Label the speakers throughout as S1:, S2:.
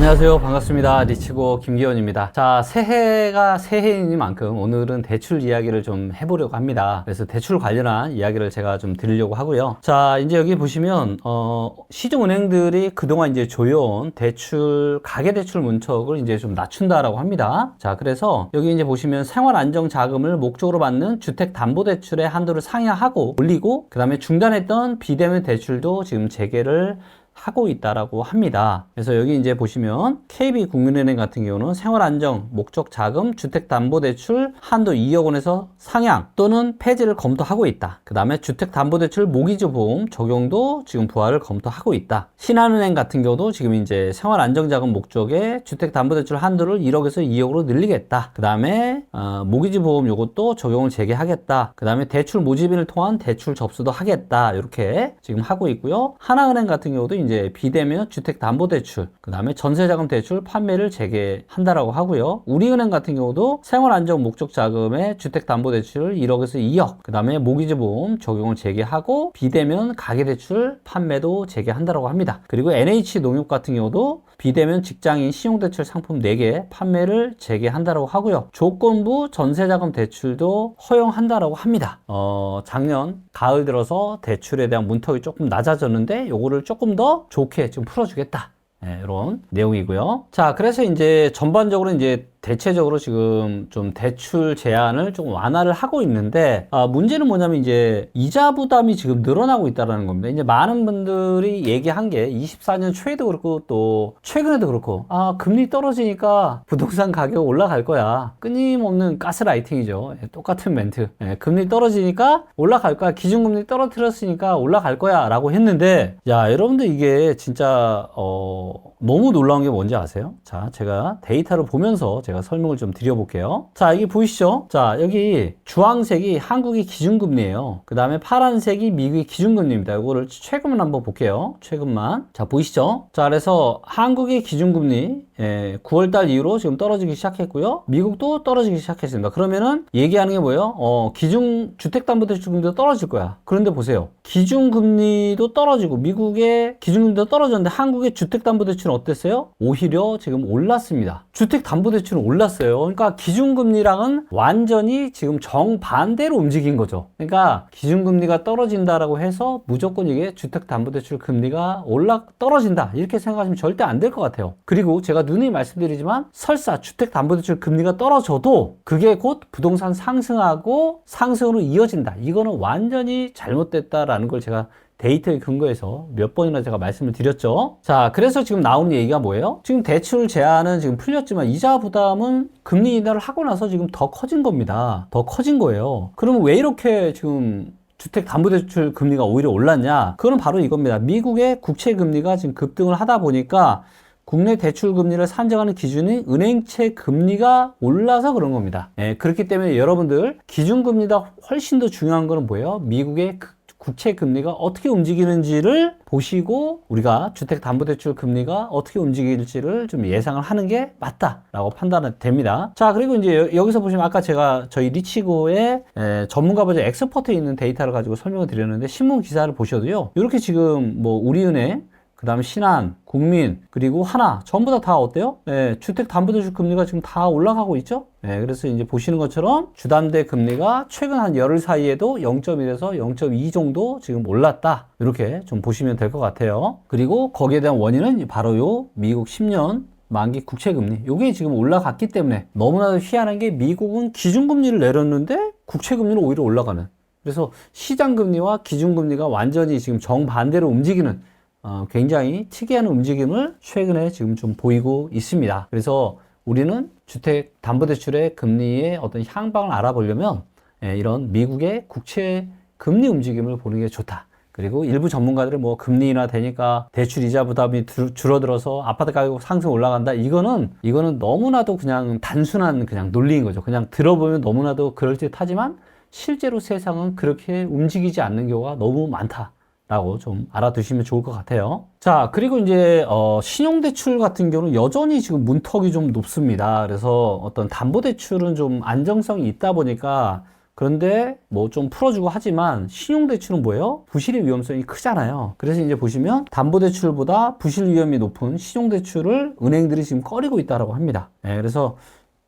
S1: 안녕하세요. 반갑습니다. 리치고 김기현입니다. 자, 새해가 새해이니만큼 오늘은 대출 이야기를 좀 해보려고 합니다. 그래서 대출 관련한 이야기를 제가 좀 드리려고 하고요. 자, 이제 여기 보시면 시중은행들이 그동안 이제 조여온 대출 가계대출 문턱을 이제 좀 낮춘다라고 합니다. 자, 그래서 여기 이제 보시면 생활안정자금을 목적으로 받는 주택담보대출의 한도를 상향하고 올리고, 그 다음에 중단했던 비대면 대출도 지금 재개를 하고 있다라고 합니다. 그래서 여기 이제 보시면 KB국민은행 같은 경우는 생활안정 목적 자금 주택담보대출 한도 2억 원에서 상향 또는 폐지를 검토하고 있다. 그 다음에 주택담보대출 모기지 보험 적용도 지금 부활을 검토하고 있다. 신한은행 같은 경우도 지금 이제 생활안정자금 목적의 주택담보대출 한도를 1억에서 2억으로 늘리겠다. 그 다음에 모기지 보험 요것도 적용을 재개하겠다. 그 다음에 대출 모집인을 통한 대출 접수도 하겠다. 이렇게 지금 하고 있고요. 하나은행 같은 경우도 이제 비대면 주택담보대출, 그 다음에 전세자금 대출 판매를 재개한다라고 하고요. 우리은행 같은 경우도 생활안정 목적자금의 주택담보대출을 1억에서 2억, 그 다음에 모기지보험 적용을 재개하고 비대면 가계대출 판매도 재개한다라고 합니다. 그리고 NH농협 같은 경우도 비대면 직장인 신용대출 상품 4개 판매를 재개한다라고 하고요. 조건부 전세자금 대출도 허용한다라고 합니다. 작년 가을 들어서 대출에 대한 문턱이 조금 낮아졌는데 요거를 조금 더 좋게 좀 풀어주겠다. 네, 이런 내용이고요. 자, 그래서 이제 전반적으로 이제 대체적으로 지금 좀 대출 제한을 조금 완화를 하고 있는데, 문제는 뭐냐면 이제 이자 부담이 지금 늘어나고 있다는 겁니다. 이제 많은 분들이 얘기한 게 24년 초에도 그렇고 또 최근에도 그렇고, 금리 떨어지니까 부동산 가격 올라갈 거야. 끊임없는 가스라이팅이죠. 똑같은 멘트. 금리 떨어지니까 올라갈 거야. 기준금리 떨어뜨렸으니까 올라갈 거야. 라고 했는데, 야, 여러분들 이게 진짜, 너무 놀라운 게 뭔지 아세요? 자, 제가 데이터를 보면서 제가 설명을 좀 드려볼게요. 자, 여기 보이시죠? 자, 여기 주황색이 한국의 기준금리예요. 그 다음에 파란색이 미국의 기준금리입니다. 이거를 최근만 한번 볼게요. 최근만. 자, 보이시죠? 자, 그래서 한국의 기준금리 9월달 이후로 지금 떨어지기 시작했고요. 미국도 떨어지기 시작했습니다. 그러면은 얘기하는 게 뭐예요? 기준 주택담보대출금리도 떨어질 거야. 그런데 보세요. 기준금리도 떨어지고 미국의 기준금리도 떨어졌는데 한국의 주택담보대출은 어땠어요? 오히려 지금 올랐습니다. 주택담보대출은 올랐어요. 그러니까 기준금리랑은 완전히 지금 정반대로 움직인 거죠. 그러니까 기준금리가 떨어진다라고 해서 무조건 이게 주택담보대출 금리가 떨어진다 이렇게 생각하시면 절대 안 될 것 같아요. 그리고 제가 누누이 말씀드리지만 설사 주택담보대출 금리가 떨어져도 그게 곧 부동산 상승하고 상승으로 이어진다. 이거는 완전히 잘못됐다라는 걸 제가 데이터에 근거해서 몇 번이나 제가 말씀을 드렸죠. 자, 그래서 지금 나오는 얘기가 뭐예요? 지금 대출 제한은 지금 풀렸지만 이자 부담은 금리 인하를 하고 나서 지금 더 커진 겁니다. 더 커진 거예요. 그러면 왜 이렇게 지금 주택담보대출 금리가 오히려 올랐냐? 그거는 바로 이겁니다. 미국의 국채 금리가 지금 급등을 하다 보니까 국내 대출 금리를 산정하는 기준이 은행채 금리가 올라서 그런 겁니다. 그렇기 때문에 여러분들 기준금리보다 훨씬 더 중요한 거는 뭐예요? 미국의 국채 금리가 어떻게 움직이는지를 보시고 우리가 주택담보대출 금리가 어떻게 움직일지를 좀 예상을 하는 게 맞다라고 판단이 됩니다. 자, 그리고 이제 여기서 보시면 아까 제가 저희 리치고의 전문가 버전 엑스퍼트에 있는 데이터를 가지고 설명을 드렸는데 신문 기사를 보셔도요. 이렇게 지금 뭐 우리은행 그 다음에 신한, 국민, 그리고 하나 전부 다 어때요? 주택담보대출 금리가 지금 다 올라가고 있죠? 그래서 이제 보시는 것처럼 주담대 금리가 최근 한 열흘 사이에도 0.1에서 0.2 정도 지금 올랐다. 이렇게 좀 보시면 될 것 같아요. 그리고 거기에 대한 원인은 바로 요 미국 10년 만기 국채금리 이게 지금 올라갔기 때문에 너무나도 희한한 게 미국은 기준금리를 내렸는데 국채금리는 오히려 올라가는, 그래서 시장금리와 기준금리가 완전히 지금 정반대로 움직이는 굉장히 특이한 움직임을 최근에 지금 좀 보이고 있습니다. 그래서 우리는 주택담보대출의 금리의 어떤 향방을 알아보려면 이런 미국의 국채 금리 움직임을 보는 게 좋다. 그리고 일부 전문가들은 뭐 금리 인하 되니까 대출 이자 부담이 줄어들어서 아파트 가격 상승 올라간다. 이거는 너무나도 그냥 단순한 그냥 논리인 거죠. 그냥 들어보면 너무나도 그럴듯하지만 실제로 세상은 그렇게 움직이지 않는 경우가 너무 많다. 라고 좀 알아두시면 좋을 것 같아요. 자, 그리고 이제 신용대출 같은 경우는 여전히 지금 문턱이 좀 높습니다. 그래서 어떤 담보대출은 좀 안정성이 있다 보니까 그런데 뭐 좀 풀어주고 하지만 신용대출은 뭐예요? 부실의 위험성이 크잖아요. 그래서 이제 보시면 담보대출보다 부실 위험이 높은 신용대출을 은행들이 지금 꺼리고 있다라고 합니다. 그래서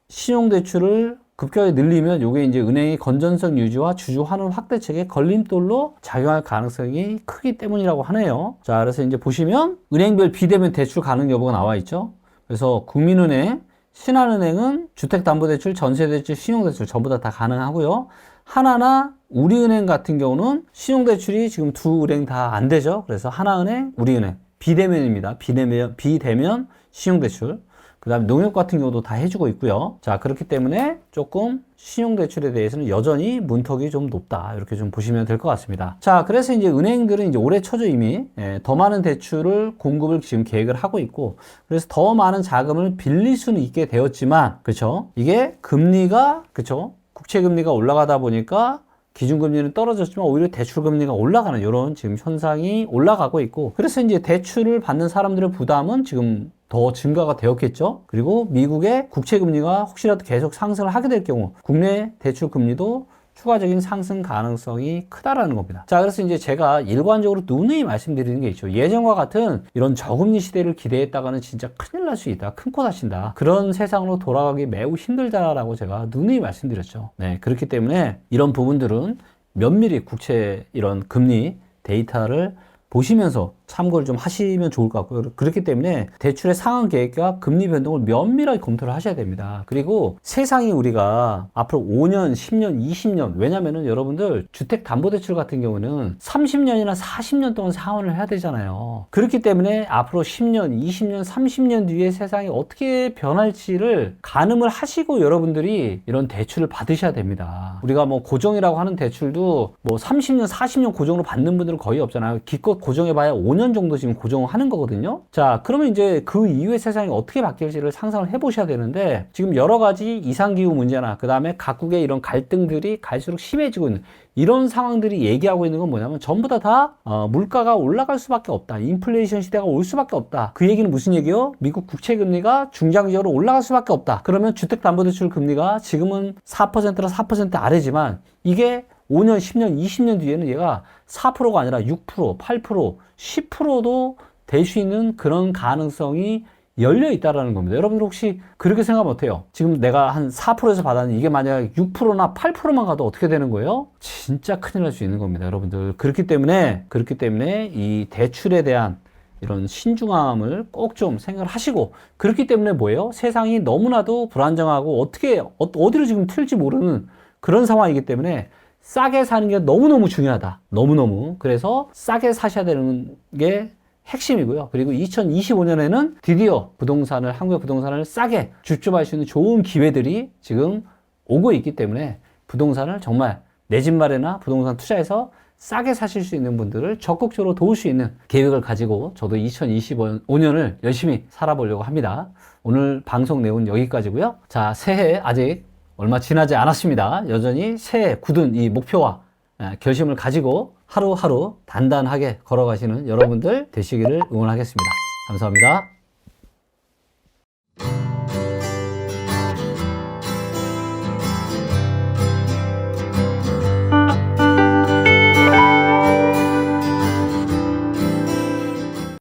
S1: 신용대출을 급격하게 늘리면 이게 이제 은행의 건전성 유지와 주주 환원 확대책의 걸림돌로 작용할 가능성이 크기 때문이라고 하네요. 자, 그래서 이제 보시면 은행별 비대면 대출 가능 여부가 나와 있죠. 그래서 국민은행, 신한은행은 주택담보대출, 전세대출, 신용대출 전부 다 가능하고요. 하나나 우리은행 같은 경우는 신용대출이 지금 두 은행 다 안 되죠. 그래서 하나은행, 우리은행 비대면입니다. 비대면 신용대출. 그 다음에 농협 같은 경우도 다 해주고 있고요. 자, 그렇기 때문에 조금 신용대출에 대해서는 여전히 문턱이 좀 높다. 이렇게 좀 보시면 될 것 같습니다. 자, 그래서 이제 은행들은 이제 올해 초죠 이미 더 많은 대출을 공급을 지금 계획을 하고 있고, 그래서 더 많은 자금을 빌릴 수는 있게 되었지만, 그쵸? 이게 금리가, 그쵸? 국채금리가 올라가다 보니까 기준금리는 떨어졌지만 오히려 대출금리가 올라가는 이런 지금 현상이 올라가고 있고, 그래서 이제 대출을 받는 사람들의 부담은 지금 더 증가가 되었겠죠. 그리고 미국의 국채금리가 혹시라도 계속 상승을 하게 될 경우 국내 대출금리도 추가적인 상승 가능성이 크다라는 겁니다. 자, 그래서 이제 제가 일관적으로 누누이 말씀드리는 게 있죠. 예전과 같은 이런 저금리 시대를 기대했다가는 진짜 큰일 날 수 있다. 큰 코 다친다. 그런 세상으로 돌아가기 매우 힘들다라고 제가 누누이 말씀드렸죠. 네, 그렇기 때문에 이런 부분들은 면밀히 국채 이런 금리 데이터를 보시면서 참고를 좀 하시면 좋을 것 같고요. 그렇기 때문에 대출의 상환 계획과 금리 변동을 면밀하게 검토를 하셔야 됩니다. 그리고 세상이 우리가 앞으로 5년, 10년, 20년, 왜냐면은 여러분들 주택담보대출 같은 경우는 30년이나 40년 동안 상환을 해야 되잖아요. 그렇기 때문에 앞으로 10년, 20년, 30년 뒤에 세상이 어떻게 변할지를 가늠을 하시고 여러분들이 이런 대출을 받으셔야 됩니다. 우리가 뭐 고정이라고 하는 대출도 뭐 30년, 40년 고정으로 받는 분들은 거의 없잖아요. 기껏 고정해봐야 5년 정도 지금 고정을 하는 거거든요. 자, 그러면 이제 그 이후의 세상이 어떻게 바뀔지를 상상을 해보셔야 되는데, 지금 여러 가지 이상기후 문제나 그 다음에 각국의 이런 갈등들이 갈수록 심해지고 있는 이런 상황들이 얘기하고 있는 건 뭐냐면 전부 다 물가가 올라갈 수밖에 없다. 인플레이션 시대가 올 수밖에 없다. 그 얘기는 무슨 얘기요? 미국 국채금리가 중장기적으로 올라갈 수밖에 없다. 그러면 주택담보대출 금리가 지금은 4%라 4% 아래지만 이게 5년, 10년, 20년 뒤에는 얘가 4%가 아니라 6%, 8%, 10%도 될 수 있는 그런 가능성이 열려 있다라는 겁니다. 여러분들 혹시 그렇게 생각하면 어때요? 지금 내가 한 4%에서 받았는데 이게 만약 6%나 8%만 가도 어떻게 되는 거예요? 진짜 큰일 날 수 있는 겁니다, 여러분들. 그렇기 때문에 이 대출에 대한 이런 신중함을 꼭 좀 생각을 하시고, 그렇기 때문에 뭐예요? 세상이 너무나도 불안정하고 어디로 지금 튈지 모르는 그런 상황이기 때문에 싸게 사는 게 너무너무 중요하다. 너무너무. 그래서 싸게 사셔야 되는 게 핵심이고요. 그리고 2025년에는 드디어 한국의 부동산을 싸게 줍줍할 수 있는 좋은 기회들이 지금 오고 있기 때문에 부동산을 정말 내 집 마련이나 부동산 투자해서 싸게 사실 수 있는 분들을 적극적으로 도울 수 있는 계획을 가지고 저도 2025년을 열심히 살아보려고 합니다. 오늘 방송 내용은 여기까지고요. 자, 새해 아직 얼마 지나지 않았습니다. 여전히 새해 굳은 이 목표와 결심을 가지고 하루하루 단단하게 걸어가시는 여러분들 되시기를 응원하겠습니다. 감사합니다.